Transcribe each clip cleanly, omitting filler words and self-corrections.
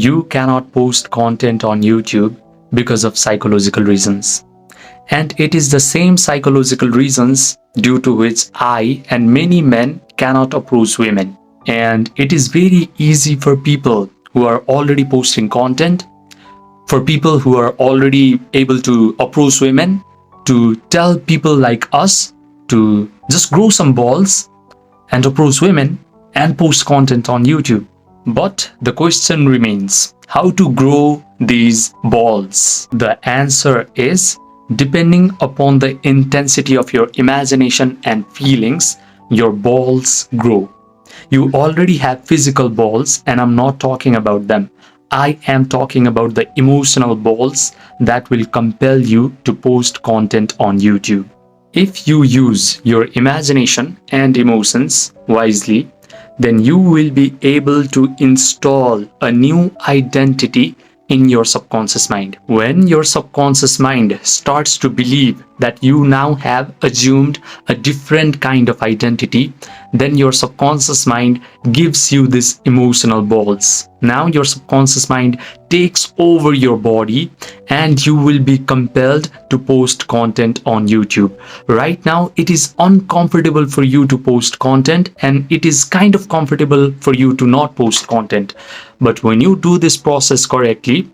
You cannot post content on YouTube because of psychological reasons. And it is the same psychological reasons due to which I and many men cannot approach women. And it is very easy for people who are already posting content, for people who are already able to approach women, to tell people like us to just grow some balls and approach women and post content on YouTube. But the question remains, how to grow these balls? The answer is, depending upon the intensity of your imagination and feelings, your balls grow. You already have physical balls, and I'm not talking about them. I am talking about the emotional balls that will compel you to post content on YouTube. If you use your imagination and emotions wisely, then you will be able to install a new identity in your subconscious mind. When your subconscious mind starts to believe that you now have assumed a different kind of identity, then your subconscious mind gives you these emotional balls. Now your subconscious mind takes over your body and you will be compelled to post content on YouTube. Right now, it is uncomfortable for you to post content and it is kind of comfortable for you to not post content. But when you do this process correctly,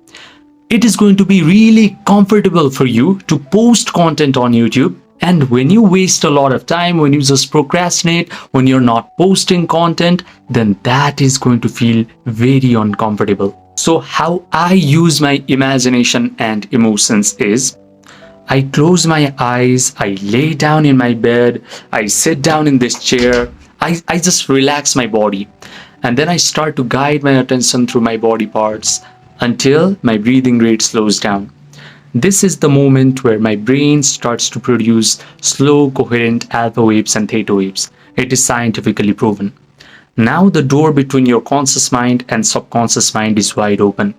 it is going to be really comfortable for you to post content on YouTube. And when you waste a lot of time, when you just procrastinate, when you're not posting content, then that is going to feel very uncomfortable. So how I use my imagination and emotions is, I close my eyes, I lay down in my bed, I sit down in this chair, I just relax my body. And then I start to guide my attention through my body parts until my breathing rate slows down. This is the moment where my brain starts to produce slow, coherent alpha waves and theta waves. It is scientifically proven. Now the door between your conscious mind and subconscious mind is wide open.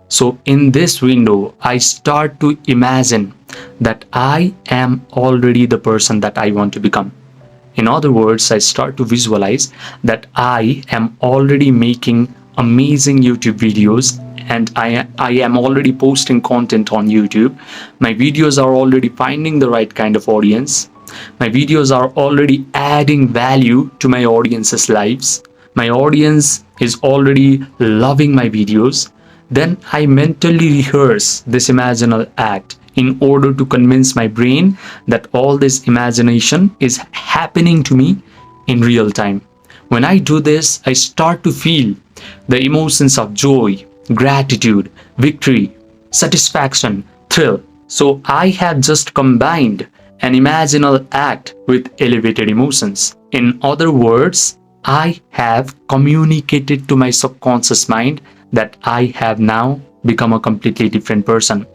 So in this window, I start to imagine that I am already the person that I want to become. In other words, I start to visualize that I am already making amazing YouTube videos and I am already posting content on YouTube. My videos are already finding the right kind of audience. My videos are already adding value to my audience's lives. My audience is already loving my videos. Then I mentally rehearse this imaginal act in order to convince my brain that all this imagination is happening to me in real time. When I do this, I start to feel the emotions of joy, gratitude, victory, satisfaction, thrill. So I have just combined an imaginal act with elevated emotions. In other words, I have communicated to my subconscious mind that I have now become a completely different person.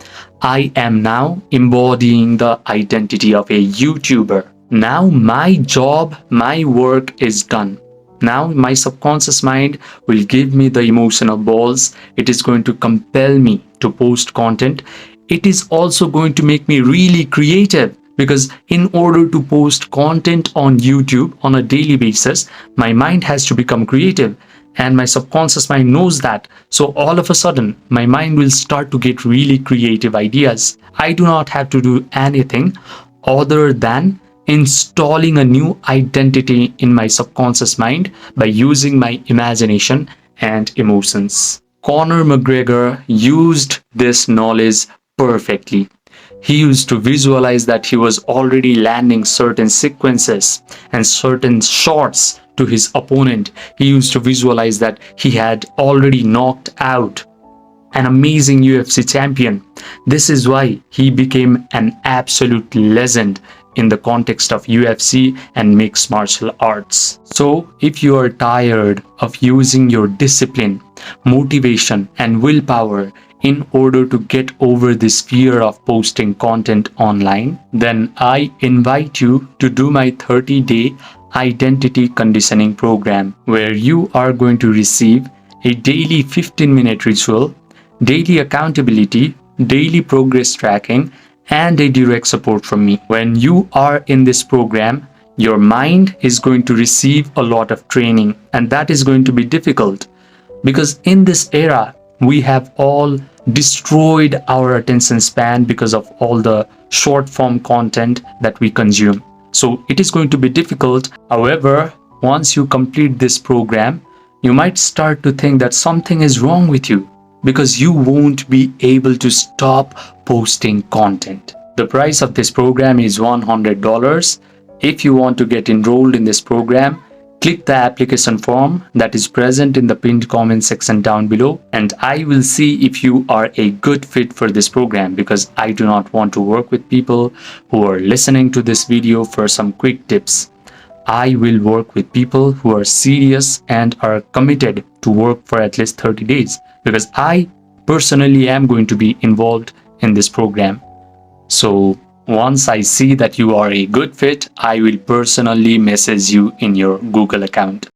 I am now embodying the identity of a YouTuber. Now my job, my work is done. Now my subconscious mind will give me the emotional balls. It is going to compel me to post content. It is also going to make me really creative, because in order to post content on YouTube on a daily basis, my mind has to become creative. And my subconscious mind knows that. So all of a sudden, my mind will start to get really creative ideas. I do not have to do anything other than installing a new identity in my subconscious mind by using my imagination and emotions. Conor McGregor used this knowledge perfectly. He used to visualize that he was already landing certain sequences and certain shots to his opponent. He used to visualize that he had already knocked out an amazing UFC champion. This is why he became an absolute legend in the context of UFC and mixed martial arts. So if you are tired of using your discipline, motivation, and willpower in order to get over this fear of posting content online, then I invite you to do my 30-day identity conditioning program, where you are going to receive a daily 15-minute ritual, daily accountability, daily progress tracking, and a direct support from me. When you are in this program, your mind is going to receive a lot of training, and that is going to be difficult because in this era, We have all destroyed our attention span because of all the short form content that we consume. So it is going to be difficult. However, once you complete this program, you might start to think that something is wrong with you because you won't be able to stop posting content. The price of this program is $100. If you want to get enrolled in this program, click the application form that is present in the pinned comment section down below, and I will see if you are a good fit for this program, because I do not want to work with people who are listening to this video for some quick tips. I will work with people who are serious and are committed to work for at least 30 days, because I personally am going to be involved in this program. So once I see that you are a good fit, I will personally message you in your Google account.